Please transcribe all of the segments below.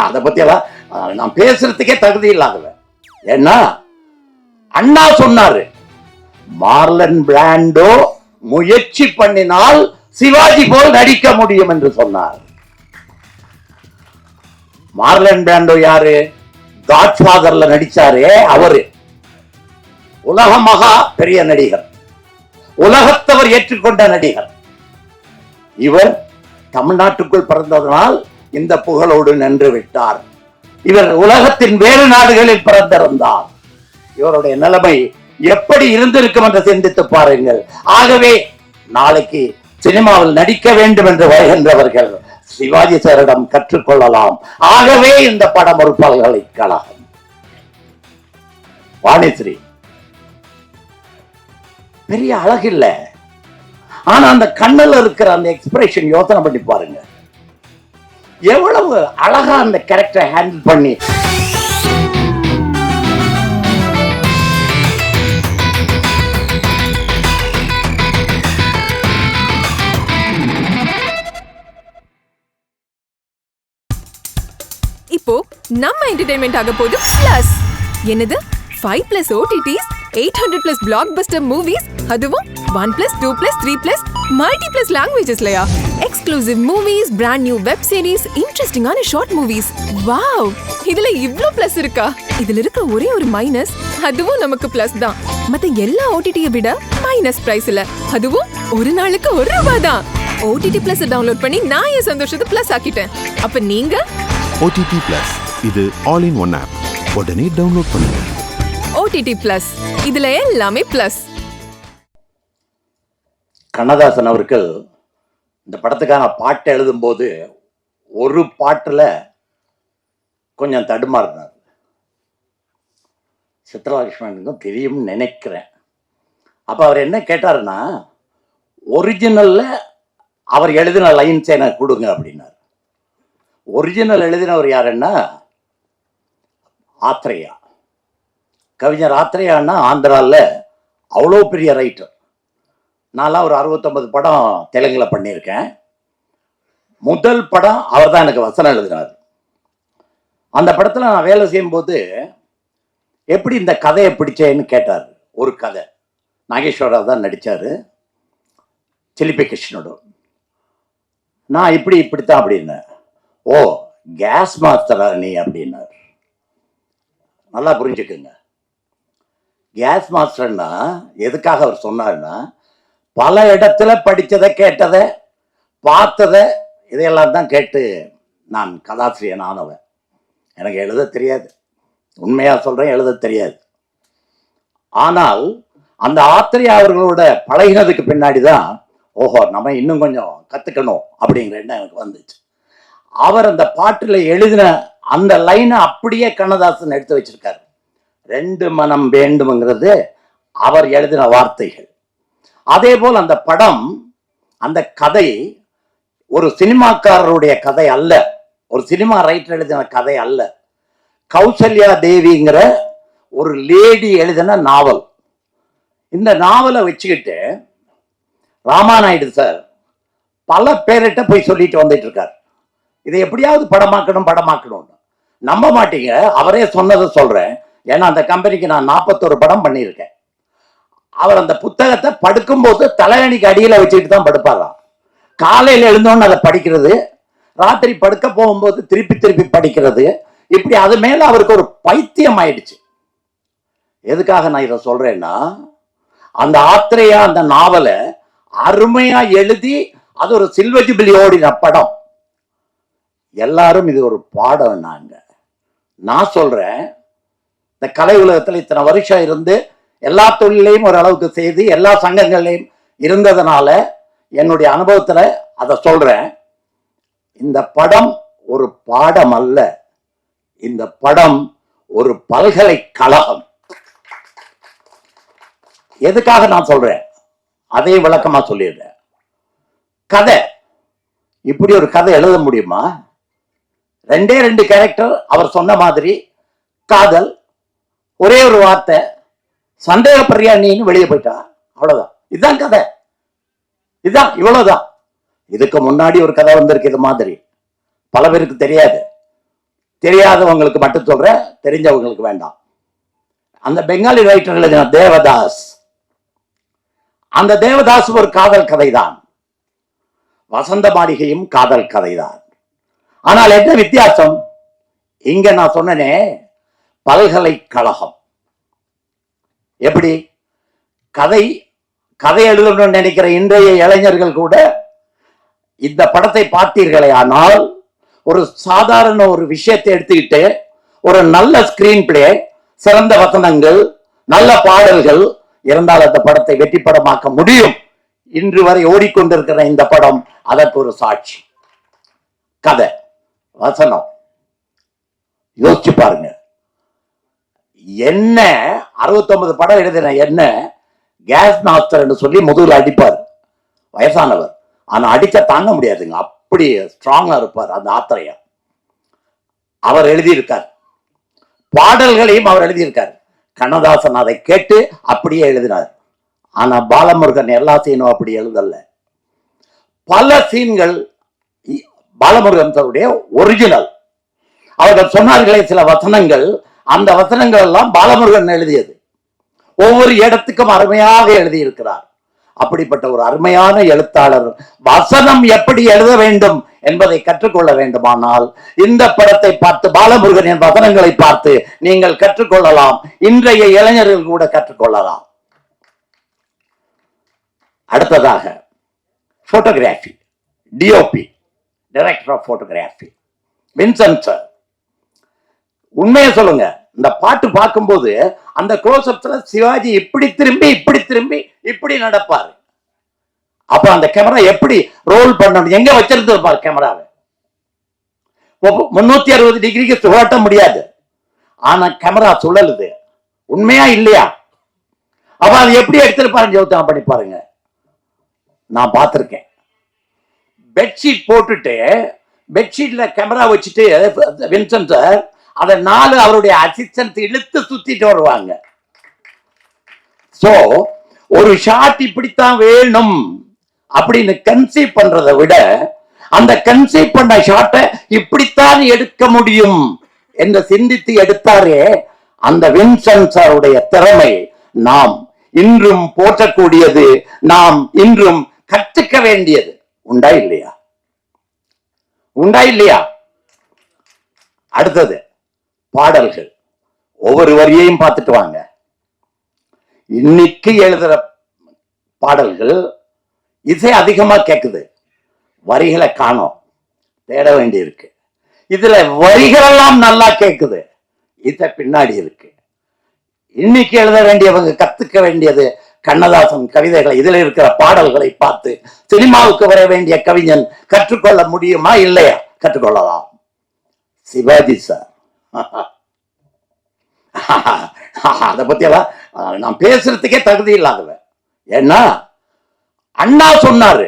அதை பத்தி எல்லாம் நான் பேசுறதுக்கே தகுதி இல்லாதவன். ஏன்னா அண்ணா சொன்னாரு, மார்லன் பிராண்டோ முயற்சி பண்ணினால் சிவாஜி போல் நடிக்க முடியும் என்று சொன்னார். மார்லன் பிராண்டோ யாரு? காட்ஃபாதர்ல நடிச்சாரே அவரு. உலக மகா பெரிய நடிகர், உலகத்தவர் ஏற்றுக்கொண்ட நடிகர். இவர் தமிழ்நாட்டுக்குள் பிறந்ததனால் இந்த புகழோடு நின்று விட்டார். இவர் உலகத்தின் வேறு நாடுகளில் பிறந்திருந்தார். இவருடைய நிலைமை எப்படி இருந்திருக்கும் என்று சிந்தித்து பாருங்கள். ஆகவே நாளைக்கு சினிமாவில் நடிக்க வேண்டும் என்று வருகின்றவர்கள் சிவாஜி சாரிடம் கற்றுக்கொள்ளலாம். ஆகவே இந்த படம் ஒரு பல்கலைக்கழகம். வாணிஸ்ரீ பெரிய அழகு இல்ல, ஆனா அந்த கண்ணுல இருக்கிற அந்த எக்ஸ்பிரஷன் யோசனை பண்ணி பாருங்க, எவ்வளவு அழகா அந்த கேரக்டரை ஹேண்டில் பண்ணி. இப்போ நம்ம என்டர்டெயின்மெண்ட் ஆக போகுது பிளஸ். என்னது 5+ OTTs, 800+ பிளாக்பஸ்டர் மூவிஸ், அதுவும் 1+, 2+, 3+, மல்டி+ லாங்குவேஜஸ்லயா? Exclusive movies, brand new web series, இன்ட்ரெஸ்டிங்கான ஷார்ட் மூவிஸ். வாவ், இதுல இவ்ளோ பிளஸ் இருக்கா? இதுல இருக்க ஒரே ஒரு மைனஸ், அதுவும் நமக்கு பிளஸ் தான். மத்த எல்லா OTT-ய விட மைனஸ் பிரைஸ்ல, அதுவும் ஒரு நாளுக்கு ₹1 தான். OTT Plus டவுன்லோட் பண்ணி நான் என் சந்தோஷத்தை பிளஸ் ஆக்கிட்டேன். அப்ப நீங்க OTT Plus, இது ஆல் இன் ஒன் ஆப். உடனே டவுன்லோட் பண்ணுங்க. OTT Plus, இதுல எல்லாமே பிளஸ். கண்ணதாசன் அவர்கள் இந்த படத்துக்கான பாட்டை எழுதும் போது ஒரு பாட்டுல கொஞ்சம் தடுமாறினார். சித்ராலட்சுமனுக்கும் தெரியும்னு நினைக்கிறேன். அப்ப அவர் என்ன கேட்டாருன்னா, ஒரிஜினல்ல அவர் எழுதின லைன்ஸ் எனக்கு கொடுங்க அப்படின்னார். ஒரிஜினல் எழுதினவர் யாருன்னா ஆத்ரேயா, கவிஞர் ஆத்ரேயான்னா ஆந்திராவில் அவ்வளோ பெரிய ரைட்டர். நான்லாம் ஒரு 69 படம் தெலுங்குல பண்ணியிருக்கேன். முதல் படம் அவர் தான் எனக்கு வசனம் எழுதினார். அந்த படத்தில் நான் வேலை செய்யும்போது எப்படி இந்த கதையை பிடிச்சேன்னு கேட்டார். ஒரு கதை, நாகேஸ்வரராவ் தான் நடித்தார், சிலிப்பி கிருஷ்ணனோட. நான் இப்படித்தான் அப்படின்னேன். ஓ, கேஸ் மாஸ்டரா நீ அப்படின்னார். நல்லா புரிஞ்சுக்குங்க, கேஸ் மாஸ்டர்னா எதுக்காக அவர் சொன்னார்னா, பல இடத்துல படித்ததை, கேட்டதை, பார்த்ததை, இதையெல்லாம் தான் கேட்டு நான் கதாசிரியன் ஆனவன். எனக்கு எழுத தெரியாது, உண்மையா சொல்றேன், எழுத தெரியாது. ஆனால் அந்த ஆத்திரியா அவர்களோட பழகினதுக்கு பின்னாடி தான் ஓஹோ நம்ம இன்னும் கொஞ்சம் கத்துக்கணும் அப்படிங்கிற எண்ணம் எனக்கு வந்துச்சு. அவர் அந்த பாட்டுல எழுதின அந்த லைனை அப்படியே கண்ணதாசன் எடுத்து வச்சிருக்காரு. 2 மனம் வேண்டும்ங்கிறது அவர் எழுதின வார்த்தைகள். அதே போல் அந்த படம், அந்த கதை ஒரு சினிமாக்காரருடைய கதை அல்ல, ஒரு சினிமா ரைட்டர் எழுதின கதை அல்ல. கௌசல்யா தேவிங்கிற ஒரு லேடி எழுதின நாவல். இந்த நாவலை வச்சுக்கிட்டு ராமாநாயுடு சார் பல பேர்கிட்ட போய் சொல்லிட்டு வந்துட்டு இருக்காரு, இதை எப்படியாவது படமாக்கணும். நம்ப மாட்டீங்க, அவரே சொன்னதை சொல்றேன். ஏன்னா அந்த கம்பெனிக்கு நான் 41 படம் பண்ணியிருக்கேன். அவர் அந்த புத்தகத்தை படுக்கும்போது தலையணிக்கு அடியில் வச்சுக்கிட்டு தான் படுப்பாராம். காலையில் எழுந்தோன்னு அதை படிக்கிறது, ராத்திரி படுக்க போகும்போது திருப்பி படிக்கிறது. இப்படி அது மேல அவருக்கு ஒரு பைத்தியம் ஆயிடுச்சு. எதுக்காக நான் இதை சொல்றேன்னா, அந்த ஆத்திரேயா அந்த நாவலை அருமையா எழுதி அது ஒரு சில்வர் ஜூபிலி ஓடின படம். எல்லாரும் இது ஒரு பாடம். நான் சொல்றேன், இந்த கலை உலகத்தில் இத்தனை வருஷம் இருந்து எல்லா தொழிலையும் ஒரு அளவுக்கு செய்து எல்லா சங்கங்களையும் இருந்ததுனால என்னுடைய அனுபவத்துல அதை சொல்றேன். இந்த படம் ஒரு பாடம் அல்ல, இந்த படம் ஒரு பல்கலைக்கழகம். எதுக்காக நான் சொல்றேன், அதே விளக்கமா சொல்லிடுறேன். கதை, இப்படி ஒரு கதை எழுத முடியுமா? 2 கேரக்டர், அவர் சொன்ன மாதிரி காதல், ஒரே ஒரு வார்த்தை, சந்தேகப்படுறியா நீன்னு வெளியே போயிட்டா, அவ்வளவுதான். இதுதான் கதை, இதுதான், இவ்வளவுதான். இதுக்கு முன்னாடி ஒரு கதை வந்திருக்கு இது மாதிரி, பல பேருக்கு தெரியாது. தெரியாதவங்களுக்கு மட்டும் சொல்றேன், தெரிஞ்சவங்களுக்கு வேண்டாம். அந்த பெங்காலி ரைட்டர் எழுதின தேவதாஸ், அந்த தேவதாஸ் ஒரு காதல் கதைதான். வசந்த மாளிகையும் காதல் கதைதான். ஆனால் என்ன வித்தியாசம்? இங்க நான் சொன்னனே பல்கலைக்கழகம். எப்படி கதை கதை எழுதணும்னு நினைக்கிற இன்றைய இளைஞர்கள் கூட இந்த படத்தை பார்த்தீர்களே ஆனால், ஒரு சாதாரண ஒரு விஷயத்தை எடுத்துக்கிட்டு ஒரு நல்ல ஸ்கிரீன் பிளே, சிறந்த வசனங்கள், நல்ல பாடல்கள் இருந்தால் அந்த படத்தை வெற்றி படமாக்க முடியும். இன்று வரை ஓடிக்கொண்டிருக்கிற இந்த படம் அதற்கு ஒரு சாட்சி. கதை, வசனம், யோசிச்சு பாருங்க. என்ன 69 படம் எழுதின என்ன கேஸ் மாஸ்டர் சொல்லி முதுகுல அடிப்பார், வயசானவர். ஆனா அடிக்க தாங்க முடியாதுங்க, அப்படி ஸ்ட்ராங்கா இருப்பார் அந்த ஆத்திரையா. அவர் எழுதியிருக்கார், பாடல்களையும் அவர் எழுதியிருக்கார். கண்ணதாசன் அதை கேட்டு அப்படியே எழுதினார். ஆனா பாலமுருகன் எல்லா சீனும் அப்படி எழுதல. பல சீன்கள் பாலமுருகன் சாருடைய ஒரிஜினல். அவர்கள் சொன்னார்களே சில வசனங்கள், அந்த வசனங்கள் எல்லாம் பாலமுருகன் எழுதியது. ஒவ்வொரு இடத்துக்கும் அருமையாக எழுதியிருக்கிறார். அப்படிப்பட்ட ஒரு அருமையான எழுத்தாளர் வசனம் எப்படி எழுத வேண்டும் என்பதை கற்றுக்கொள்ள வேண்டுமானால் இந்த படத்தை பார்த்து, பாலமுருகனின் வசனங்களை பார்த்து நீங்கள் கற்றுக்கொள்ளலாம். இன்றைய இளைஞர்கள் கூட கற்றுக்கொள்ளலாம். அடுத்ததாக photography, DOP, director of photography Vincent sir. உண்மையை சொல்லுங்க, இந்த பாட்டு பார்க்கும்போது அந்த க்ளோஸ்அப்ஸ்ல சிவாஜி இப்படி திரும்பி இப்படி திரும்பி இப்படி நடப்பாரு. அப்ப அந்த கேமரா எப்படி ரோல் பண்ணணும், எங்க வச்சிருந்திருப்பாரு கேமராவை. 360 டிகிரிக்கு சுழட்ட முடியாது. ஆனா கேமரா சுழலுது, உண்மையா இல்லையா? அப்ப அது எப்படி எடுத்திருப்பாருன்னு யோசனை பண்ணி பாருங்க. நான் பார்த்திருக்கேன். பெட்ஷீட் போட்டுட்டு பெட்ஷீட்ல கேமரா வச்சுட்டு வின்சென்ட் சார் அதை 4 அவருடைய அசிஸ்டன்ட் இழுத்து சுத்திட்டு வருவாங்க. சோ ஒரு ஷாட் இப்படித்தான் வேணும் அப்படின்னு கன்சீவ் பண்றதை விட அந்த கன்சீவ் பண்ண ஷாட்டை இப்படித்தான் எடுக்க முடியும் என்று சிந்தித்து எடுத்தாரே அந்த வின்சென்ட் சாருடைய திறமை நாம் இன்றும் போற்றக்கூடியது, நாம் இன்றும் கற்றுக்க வேண்டியது. உண்டா இல்லையா? உண்டா இல்லையா? அடுத்தது பாடல்கள். ஒவ்வொரு வரியையும் பார்த்துட்டு வாங்க. இன்னைக்கு எழுதுற பாடல்கள் இசை அதிகமா கேக்குது, வரிகளை காணோம், தேட வேண்டி இருக்கு. இதுல வரிகள் எல்லாம் நல்லா கேக்குது, இசை பின்னாடி இருக்கு. இன்னைக்கு எழுத வேண்டியவங்க கத்துக்க வேண்டியது கண்ணதாசன் கவிதைகளை, இதுல இருக்கிற பாடல்களை பார்த்து சினிமாவுக்கு வர வேண்டிய கவிஞன் கற்றுக்கொள்ள முடியுமா? இல்லையா? கற்றுக்கொள்ளலாம். சிவாஜி சார், அதை பத்தி எல்லாம் நான் பேசுறதுக்கே தகுதி இல்லாதவன். ஏன்னா அண்ணா சொன்னாரு,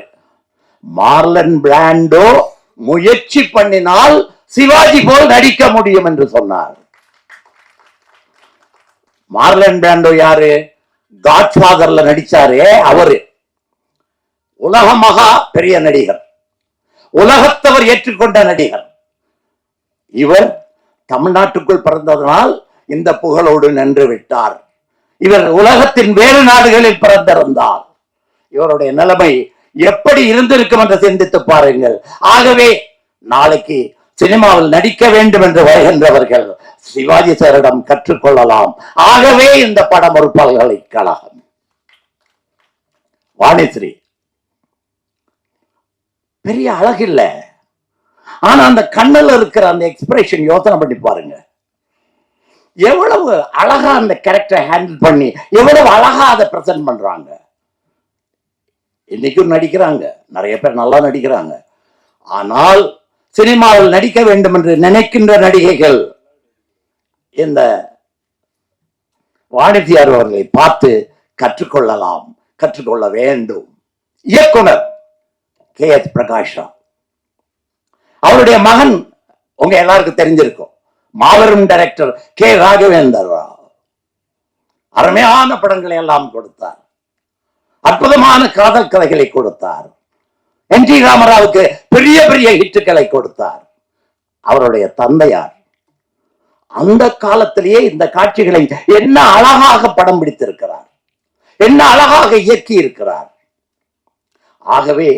மார்லன் பிராண்டோ முயற்சி பண்ணினால் சிவாஜி போல் நடிக்க முடியும் என்று சொன்னார். மார்லன் பிராண்டோ யாரு? காட்ஃபாதர்ல நடிச்சாரே அவரு. உலக மகா பெரிய நடிகர், உலகத்தவர் ஏற்றுக்கொண்ட நடிகர். இவர் தமிழ்நாட்டுக்குள் பிறந்ததனால் இந்த புகழோடு நின்று விட்டார். இவர் உலகத்தின் வேறு நாடுகளில் பிறந்திருந்தார், இவருடைய நிலைமை எப்படி இருந்திருக்கும் என்று சிந்தித்து பாருங்கள். ஆகவே நாளைக்கு சினிமாவில் நடிக்க வேண்டும் என்று வருகின்றவர்கள் சிவாஜி சாரிடம் கற்றுக்கொள்ளலாம். ஆகவே இந்த படம் ஒரு பல்கலைக்கழகம். வாணிஸ்ரீ பெரிய அழகில்ல, ஆனா அந்த கண்ணுல இருக்கிற அந்த எக்ஸ்பிரஷன் யோசனை பண்ணி பாருங்க. எவ்வளவு அழகா அந்த கேரக்டரை ஹேண்டில் பண்ணி எவ்வளவு அழகா அதை பிரசன்ட் பண்றாங்க. இன்னைக்கும் நடிக்கிறாங்க, நிறைய பேர் நல்லா நடிக்கிறாங்க. ஆனால் சினிமாவில் நடிக்க வேண்டும் என்று நினைக்கின்ற நடிகைகள் இந்த வாணிஜியார் அவர்களை பார்த்து கற்றுக்கொள்ளலாம், கற்றுக்கொள்ள வேண்டும். இயக்குனர் KS பிரகாஷ் ராவ், அவருடைய மகன் உங்க எல்லாருக்கும் தெரிஞ்சிருக்கும், மாபெரும் டைரக்டர் K ராகவேந்தர் ராவ். அருமையான படங்களை எல்லாம் கொடுத்தார், அற்புதமான காதல் கதைகளை கொடுத்தார். என் டி ராமராவுக்கு பெரிய பெரிய ஹிட்டுகளை கொடுத்தார். அவருடைய தந்தையார் அந்த காலத்திலேயே இந்த காட்சிகளை என்ன அழகாக படம் பிடித்திருக்கிறார், என்ன அழகாக இயக்கி இருக்கிறார். ஆகவே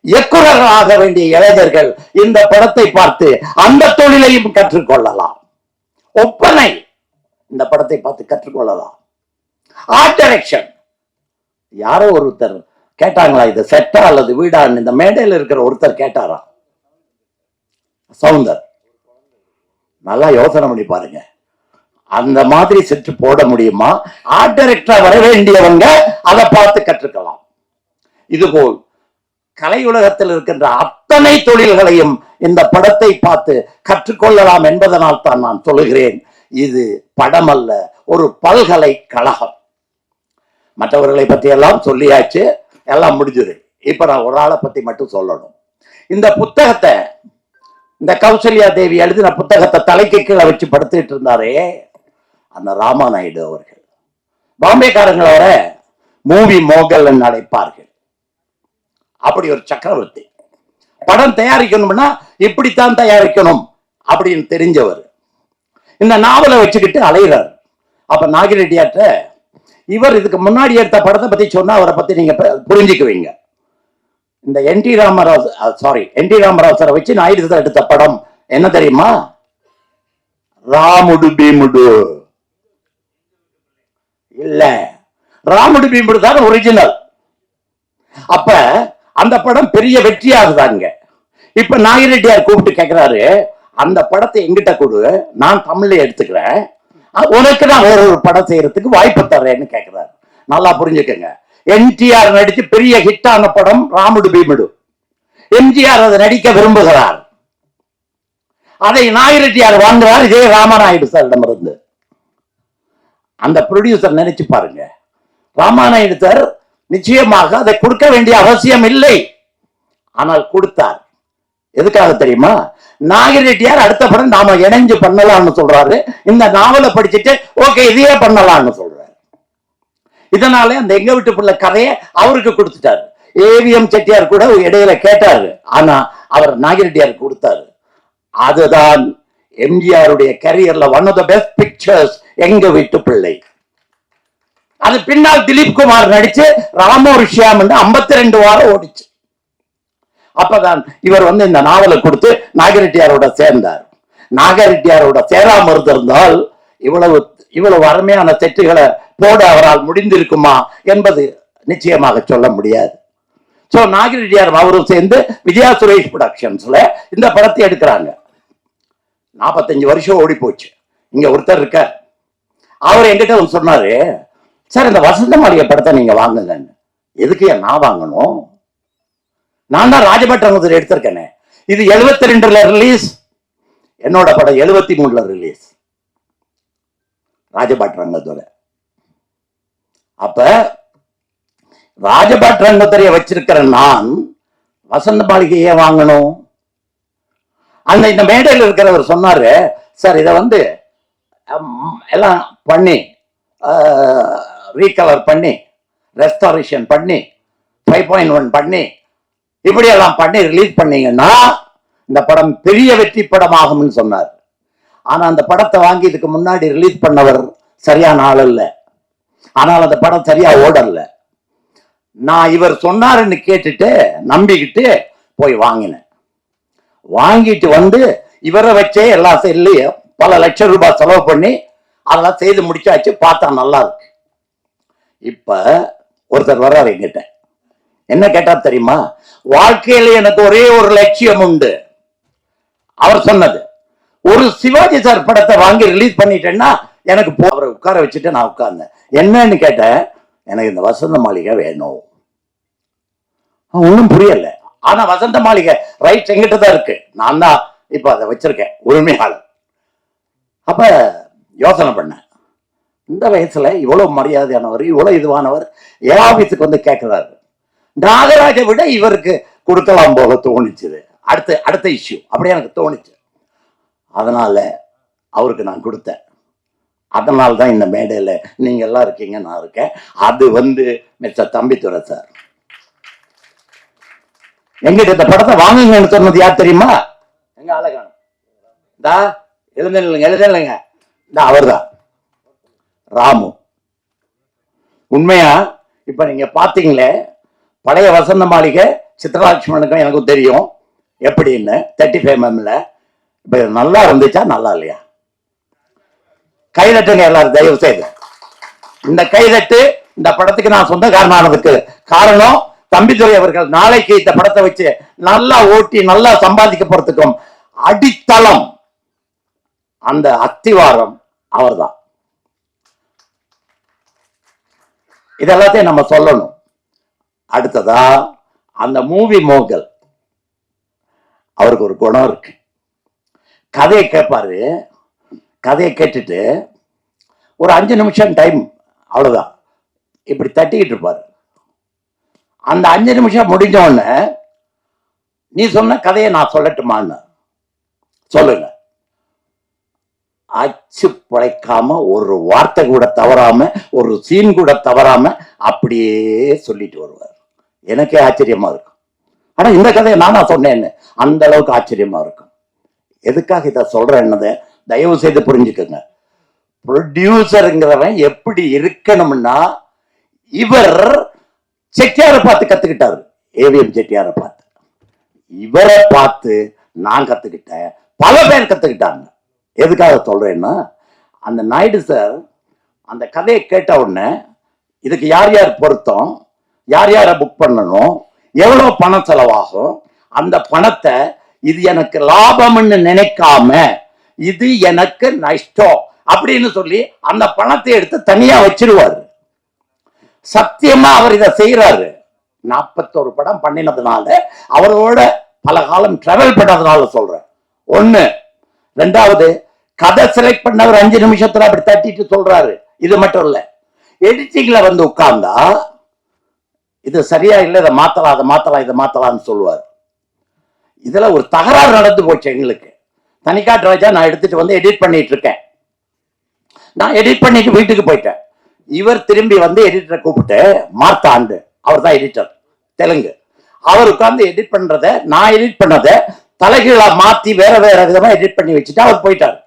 இயக்குநராக வேண்டிய இளைஞர்கள் இந்த படத்தை பார்த்து அந்த தொழிலையும் கற்றுக்கொள்ளலாம். ஒப்பனை இந்த படத்தை பார்த்து கற்றுக்கொள்ளலாம். ஆர்ட் டைரக்ஷன் யாரோ ஒருத்தர் கேட்டாங்களா, இது செட்டா அல்லது வீடான்னு இந்த மேடையில் இருக்கிற ஒருத்தர் கேட்டாரா? சவுந்தர் நல்லா யோசனை பண்ணி பாருங்க. அந்த மாதிரி செட்டு போட முடியுமா? ஆர்ட் டைரக்டர் வர வேண்டியவங்க அதை பார்த்து கற்றுக்கலாம். இதுபோல் கலை உலகத்தில் இருக்கின்ற அத்தனை தொழில்களையும் இந்த படத்தை பார்த்து கற்றுக்கொள்ளலாம் என்பதனால் தான் நான் சொல்லுகிறேன், இது படம் அல்ல, ஒரு பல்கலைக்கழகம். மற்றவர்களை பற்றி எல்லாம் சொல்லியாச்சு, எல்லாம் முடிஞ்சது. இப்ப நான் ஒரு ஆளை பத்தி மட்டும் சொல்லணும். இந்த புத்தகத்தை, இந்த கௌசல்யா தேவி எழுதின புத்தகத்தை தலைக்கு கீழே வச்சு படுத்துட்டு இருந்தாரே அந்த ராமாநாயுடு அவர்கள். பாம்பேக்காரங்களை வர மூவி மோகல் அழைப்பார்கள். அப்படி ஒரு சக்கரவர்த்தி. படம் தயாரிக்கணும்னா இப்படித்தான் தயாரிக்கணும் அப்படின்னு தெரிஞ்சவர். இந்த நாவலை வச்சுக்கிட்டு அலைகிறார். அப்ப நாகிரெட்டியாற்ற இவர் இதுக்கு முன்னாடி எடுத்த படத்தை பத்தி சொன்னா அவரை பத்தி நீங்க புரிஞ்சுக்குவீங்க. இந்த என் டி ராமராவ் சாரை வச்சு நாயுடு எடுத்த படம் என்ன தெரியுமா? ராமுடு பீமுடு இல்ல, ராமுடு பீமுடு தான் ஒரிஜினல். அப்ப அந்த படம் பெரிய வெற்றியாகுதாங்க. இப்ப நாகிரெட்டியார் கூப்பிட்டு கேட்கிறாரு, அந்த படத்தை எங்கிட்ட கொடு, நான் தமிழ்ல எடுத்துக்கிறேன், உனக்கு நான் வேற ஒரு படம் செய்யறதுக்கு வாய்ப்பு தர்றேன்னு கேட்கிறாரு. நல்லா புரிஞ்சுக்கங்க, என்டிஆர் நடிச்சு பெரிய ஹிட்டான படம் ராமுடு பீமுடு. எம்ஜிஆர் அதை நடிக்க விரும்புகிறார். அதை நாகிரெட்டியார் வாங்குறார் இதே ராமநாயுடு சாரிடம் இருந்து. அந்த ப்ரொடியூசர் நினைச்சு பாருங்க, ராமநாயுடு சார் நிச்சயமாக அதை கொடுக்க வேண்டிய அவசியம் இல்லை, ஆனால் கொடுத்தார். எதுக்காக தெரியுமா? நாகிரெட்டியார் அடுத்த படம் நாம இணைஞ்சு பண்ணலாம்னு சொல்றாரு. இந்த நாவலை படிச்சுட்டு ஓகே இதையே பண்ணலாம்னு சொல்றாரு. இதனால அந்த எங்க வீட்டு பிள்ளை கதையை அவருக்கு கொடுத்துட்டாரு. ஏவிஎம் செட்டியார் கூட இடையில கேட்டாரு, ஆனா அவர் நாகிரெட்டியார் கொடுத்தாரு. அதுதான் எம்ஜிஆருடைய கரியர்ல one of the best pictures Enga Veettu பிள்ளை. அது பின்னால் திலீப் குமார் நடிச்சு ராமோ ரிஷியாம் 52 வாரம் ஓடிச்சு. அப்பதான் இவர் இந்த நாவலை கொடுத்து நாகிரெட்டியாரோட சேர்ந்தார். நாகிரெட்டியாரோட சேராம இருந்திருந்தால் இவ்வளவு அருமையான செட்டுகளை போட அவரால் முடிந்திருக்குமா என்பது நிச்சயமாக சொல்ல முடியாது. சோ நாகிரெட்டியார் அவரும் சேர்ந்து விஜயா சுரேஷ் புரொடக்ஷன்ஸ்ல இந்த படத்தை எடுக்கிறாங்க. 45 வருஷம் ஓடி போச்சு. இங்க ஒருத்தர் இருக்கார், அவர் என்கிட்ட சொன்னாரு, சார் இந்த வசந்த மாளிகை படத்தை நீங்க வாங்குங்க. எதுக்கு நான் வாங்கணும்? நான் தான் ராஜபட்சத்தில் எடுத்திருக்கேனே. இது 72ல ரிலீஸ், என்னோட படம் 73ல ரிலீஸ் ராஜபாட்ரங்கத்துறை. அப்ப ராஜபாட்ரங்கத்துறையை வச்சிருக்கிற நான் வசந்த மாளிகையே வாங்கணும். இந்த மேடையில் இருக்கிறவர் சொன்னாரு, சார் இதை எல்லாம் பண்ணி ரீகலர் பண்ணி ரெஸ்டாரேஷன் பண்ணி 5.1 பண்ணி இப்படி எல்லாம் பண்ணி ரிலீஸ் பண்ணீங்கன்னா இந்த படம் பெரிய வெற்றி படம் ஆகும்னு சொன்னார். ஆனா அந்த படத்தை வாங்கி இதுக்கு முன்னாடி ரிலீஸ் பண்ணவர் சரியான ஆள் இல்ல, ஆனால் அந்த படம் சரியா ஓடல. நான் இவர் சொன்னாருன்னு கேட்டுட்டு நம்பிக்கிட்டு போய் வாங்கினேன். வாங்கிட்டு இவரை வச்சே எல்லா செல்லையும் பல லட்சம் ரூபாய் செலவு பண்ணி அதெல்லாம் செய்து முடிச்சாச்சு. பார்த்தா நல்லா இருக்கு. இப்ப ஒருத்தர் வர்றாரு என்கிட்ட, என்ன கேட்டா தெரியுமா? வாழ்க்கையில எனக்கு ஒரே ஒரு லட்சியம் உண்டு. அவர் சொன்னது, ஒரு சிவாஜி சார் படத்தை வாங்கி ரிலீஸ் பண்ணிட்டேன்னா எனக்கு அவரை உட்கார வச்சுட்டு நான் உட்கார்ந்தேன். என்னன்னு கேட்டேன், எனக்கு இந்த வசந்த மாளிகை வேணும். ஒன்றும் புரியல. ஆனா வசந்த மாளிகை ரைட் எங்கிட்ட தான் இருக்கு, நான் தான் இப்ப அதை வச்சிருக்கேன் உரிமையாளர். அப்ப யோசனை பண்ணேன், இந்த வயசுல இவ்வளவு மரியாதையானவர், இவ்வளவு இதுவானவர் என் ஆபீஸுக்கு கேட்கிறாரு. நாகராஜை விட இவருக்கு கொடுக்கலாம் போல தோணிச்சுது. அடுத்த இஷ்யூ அப்படி எனக்கு தோணிச்சு. அதனால அவருக்கு நான் கொடுத்தேன். அதனால தான் இந்த மேடையில நீங்க எல்லாம் இருக்கீங்க, நான் இருக்கேன். அது மிஸ்டர் தம்பித்துரை சார். எங்கிட்ட இந்த படத்தை வாங்குங்கன்னு சொன்னது யார் தெரியுமா? எங்க ஆளகானம் தா எழுதலைங்க இந்த அவர்தான் ராமு. உண்மையா இப்ப நீங்க பாத்தீங்களே, பழைய வசந்த மாளிகை சித்ரலட்சுமணுக்கும் எனக்கும் தெரியும் எப்படின்னு 35mm. இப்ப நல்லா இருந்துச்சா நல்லா இல்லையா? கைதட்டுங்க எல்லாரும் தயவு செய்து. இந்த கைதட்டு இந்த படத்துக்கு நான் சொந்தக்காரனானதுக்கு காரணம் தம்பிதுரை அவர்கள். நாளைக்கு இந்த படத்தை வச்சு நல்லா ஓட்டி நல்லா சம்பாதிக்க போறதுக்கும் அடித்தளம், அந்த அத்திவாரம் அவர்தான். இதெல்லாத்தையும் நம்ம சொல்லணும். அடுத்ததா அந்த மூவி மோகல், அவருக்கு ஒரு குணம் இருக்கு. கதையை கேட்பாரு, கதையை கேட்டுட்டு ஒரு 5 நிமிஷம் டைம், அவ்வளவுதான், இப்படி தட்டிக்கிட்டு இருப்பாரு. அந்த 5 நிமிஷம் முடிஞ்ச உடனே நீ சொன்ன கதையை நான் சொல்லட்டுமான்னு சொல்லுங்க. அச்சு பழைக்காம, ஒரு வார்த்தை கூட தவறாம, ஒரு சீன் கூட தவறாம அப்படியே சொல்லிட்டு வருவார். எனக்கே ஆச்சரியமா இருக்கும். ஆனா இந்த கதையை நானா சொன்னேன்னு அந்த அளவுக்கு ஆச்சரியமா இருக்கும். எதுக்காக இதை சொல்றேன்னு தயவு செய்து புரிஞ்சுக்கோங்க. ப்ரொடியூசருங்கிறவன் எப்படி இருக்கணும்னா, இவர் செட்டியாரை பார்த்து கத்துக்கிட்டாரு. ஏவிஎம் செட்டியாரை பார்த்து, இவரை பார்த்து நான் கத்துக்கிட்டேன், பல பேர் கத்துக்கிட்டாங்க. எதுக்காக சொல்றேன்னா, அந்த நாயுடு சார் அந்த கதையை கேட்ட உடனே இதுக்கு யார் யார் பொருத்தம், யார் யாரை புக் பண்ணணும், எவ்வளவு பணம் செலவாகும், அந்த பணத்தை இது எனக்கு லாபம்னு நினைக்காம இது எனக்கு நஷ்டம் அப்படின்னு சொல்லி அந்த பணத்தை எடுத்து தனியா வச்சிருவாரு. சத்தியமா அவர் இதை செய்யறாரு. 41 படம் பண்ணினதுனால, அவரோட பல காலம் டிராவல் பண்ணதுனால சொல்றேன். ஒண்ணு. ரெண்டாவது, கதை செலக்ட் பண்ணவர் 5 நிமிஷத்துல அப்படி தட்டிட்டு சொல்றாரு. இது மட்டும் இல்ல, எடிட்டிங்ல வந்து உட்கார்ந்தா இது சரியா இல்லை, இதை மாத்தலாம், அதை மாத்தலாம், இதை மாத்தலாம்னு சொல்லுவார். இதுல ஒரு தகராறு நடந்து போச்சு எங்களுக்கு. தனிக்காட்டு ராஜா நான் எடுத்துட்டு வந்து எடிட் பண்ணிட்டு இருக்கேன். நான் எடிட் பண்ணிட்டு வீட்டுக்கு போயிட்டேன். இவர் திரும்பி வந்து எடிட்டரை கூப்பிட்டு, மார்த்தாண்டு, அவர் தான் எடிட்டர் தெலுங்கு, அவர் உட்கார்ந்து எடிட் பண்றத, நான் எடிட் பண்ணத தலைகீழா மாத்தி வேற வேற விதமா எடிட் பண்ணி வச்சுட்டு அவர் போயிட்டார்.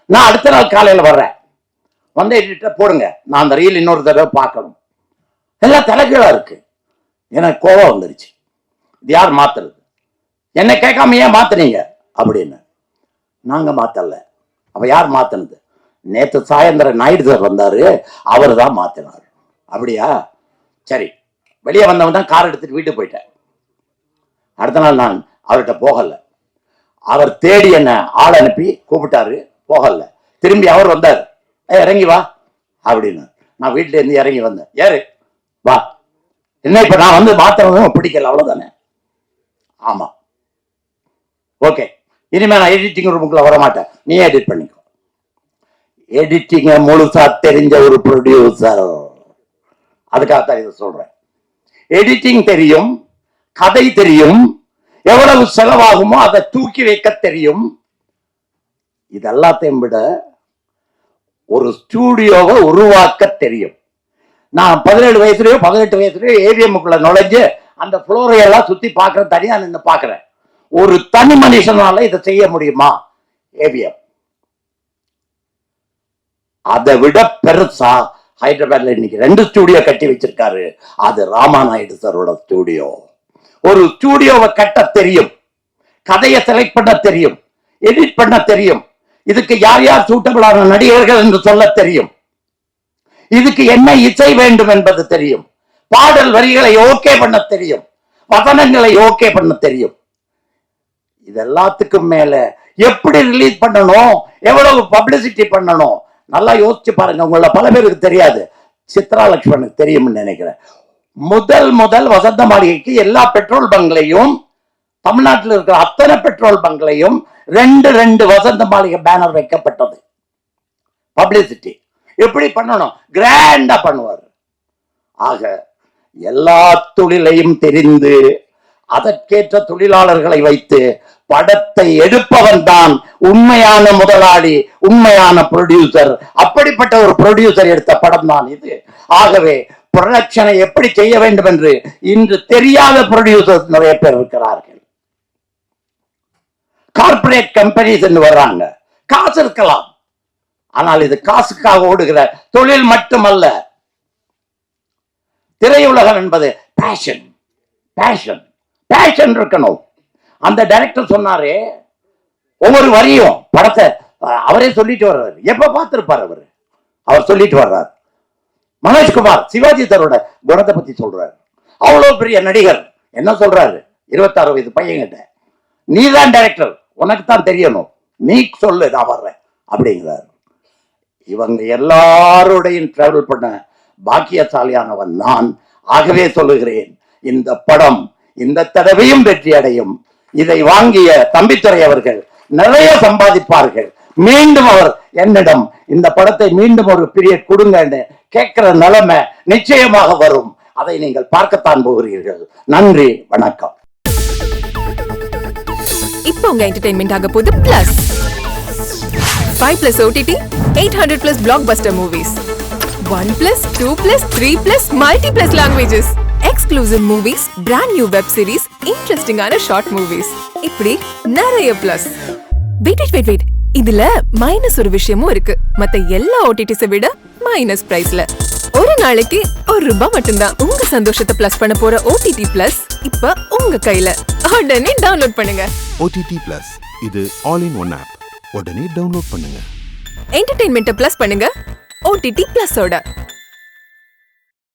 நான் அடுத்த நாள் காலையில வர்றேன், வந்து எடிட்டர் போடுங்க, நான் அந்த ரீல் இன்னொரு தடவை பார்க்கணும். எல்லாம் தலைகீழா இருக்கு. எனக்கு கோபம் வந்துருச்சு. இது யார் மாத்துறது? என்ன கேட்காம ஏன் மாத்துனீங்க அப்படின்னு. நாங்க மாத்தல. அப்ப யார் மாத்தினது? நேற்று சாயந்தரம் நாயுடு சார் வந்தாரு, அவர் தான் மாத்தினார். அப்படியா? சரி. வெளியே வந்தவன் தான் கார் எடுத்துட்டு வீட்டுக்கு போயிட்டேன். அடுத்த நாள் நான் அவர்கிட்ட போகல. அவர் தேடி என்ன ஆள் அனுப்பி கூப்பிட்டாரு, போகல. திரும்பி அவர் வந்தார், இறங்கி வா அப்படின்னு. நான் வீட்டுல இருந்து இறங்கி வந்தேன். யாரு வா, என்ன இப்ப நான் வந்து மாத்தினதும் பிடிக்கல, அவ்வளவுதானே? ஆமா, ஓகே, இனிமே நான் எடிட்டிங் ரூமுக்குள்ள வர மாட்டேன், நீ எடிட் பண்ணிக்கோ. எடிட்டிங்க முழுசா தெரிஞ்ச ஒரு ப்ரொடியூசர், அதுக்காகத்தான் இதை சொல்றேன். எடிட்டிங் தெரியும், கதை தெரியும், எவ்வளவு செலவாகுமோ அதை தூக்கி வைக்க தெரியும். இதெல்லாத்தையும் விட ஒரு ஸ்டூடியோவை உருவாக்க தெரியும். நான் 17 வயசுலயோ 18 வயசுலயோ ஏவிஎம்முக்குள்ள நுழைஞ்சு அந்த ஃப்ளோரை எல்லாம் சுத்தி பார்க்கறேன், தனியா நின்று பார்க்கிறேன். ஒரு தனி மனுஷனால இதை செய்ய முடியுமா? ஏவிஎம். அதை விட பெருசா ஹைதராபாத்ல இன்னைக்கு 2 ஸ்டூடியோ கட்டி வச்சிருக்காரு. அது ராமாநாயுடு சாரோட ஸ்டூடியோ. ஒரு ஸ்டூடியோவை கட்ட தெரியும், கதையை செலக்ட் பண்ண தெரியும், எடிட் பண்ண தெரியும், இதுக்கு யார் யார் சூட்டபிளான நடிகர்கள் என்று சொல்ல தெரியும், இதுக்கு என்ன இசை வேண்டும் என்பது தெரியும், பாடல் வரிகளை ஓகே பண்ண தெரியும், வசனங்களை ஓகே பண்ண தெரியும். இதெல்லாத்துக்கும் மேல எப்படி ரிலீஸ் பண்ணணும், எவ்வளவு பப்ளிசிட்டி பண்ணணும், நல்லா யோசிச்சு பாருங்க. உங்கள பல பேருக்கு தெரியாது, சித்ரலட்சுமனுக்கு தெரியும்னு நினைக்கிறேன். முதல் வசந்த மாளிகைக்கு எல்லா பெட்ரோல் பங்க்லையும், தமிழ்நாட்டில் இருக்கிற அத்தனை பெட்ரோல் பங்க்லையும் 2 வசந்த மாளிகை பேனர் வைக்கப்பட்டது. பப்ளிசிட்டி எப்படி பண்ணணும், கிராண்டா பண்ணுவார். ஆக எல்லா தொழிலையும் தெரிந்து அதற்கேற்ற தொழிலாளர்களை வைத்து படத்தை எடுப்பவன் தான் உண்மையான முதலாளி, உண்மையான ப்ரொடியூசர். அப்படிப்பட்ட ஒரு ப்ரொடியூசர் எடுத்த படம் தான் இது. ஆகவே ப்ரொடக்ஷனை எப்படி செய்ய வேண்டும் என்று இன்று தெரியாத ப்ரொடியூசர்ஸ் நிறைய பேர் இருக்கிறார்கள். கார்ப்பரேட் கம்பெனிஸ் என்று வர்றாங்க. காசு இருக்கலாம், ஆனால் இது காசுக்காக ஓடுகிற தொழில் மட்டுமல்ல. திரையுலகம் என்பது பேஷன், பேஷன், பேஷன் இருக்கணும். அந்த டைரக்டர் சொன்னாரே, ஒவ்வொரு வரியும் படத்தை அவரே சொல்லிட்டு வர்றாரு. எப்ப பார்த்திருப்பார் அவர் சொல்லிட்டு வர்றார். மனோஜ்குமார் சிவாஜி சாரோட குணத்தை பத்தி சொல்றாரு. அவ்வளவு பெரிய நடிகர் என்ன சொல்றாரு, 26 வயது பையன்கிட்ட, நீதான் டைரக்டர், உனக்கு தான் தெரியணும், நீ சொல்லு, நான் வர்றேன் அப்படிங்கிறார். இவங்க எல்லாரோடையும் டிராவல் பண்ண பாக்கியசாலியானவன் நான். ஆகவே சொல்லுகிறேன், இந்த படம் இந்த தடவையும் வெற்றி அடையும். இதை வாங்கிய தம்பித்துறை அவர்கள் நிறைய சம்பாதிப்பார்கள். மீண்டும் அவர் என்னிடம் இந்த படத்தை மீண்டும் ஒரு பீரியட் கொடுங்க கேட்கிற நிலைமை நிச்சயமாக வரும். அதை நீங்கள் பார்க்கத்தான் போகிறீர்கள். நன்றி, வணக்கம். இப்போ உங்க என்டர்டெயின்மெண்ட் ஆக போகுது plus 5+ OTT 800+ blockbuster movies 1+, 2+, 3+, multi+ languages exclusive movies, brand new web series, இன்ட்ரெஸ்டிங்கான ஷார்ட் மூவிஸ், இப்படி நிறைய பிளஸ். வெயிட் இதுல மைனஸ் ஒரு விஷயமும் இருக்கு. மத்த எல்லா ஓடிடிஸை விட மைனஸ் பிரைஸ்ல ஒரு நாளைக்கு ₹1 மட்டும்தான். உங்க சந்தோஷத்தை பிளஸ் பண்ண போற OTT பிளஸ் இப்ப உங்க கையில. உடனே டவுன்லோட் பண்ணுங்க. OTT Plus இது ஆல் இன் ஒன் ஆப். உடனே டவுன்லோட் பண்ணுங்க. என்டர்டெயின்மெண்ட்டை பிளஸ் பண்ணுங்க OTT பிளஸோட.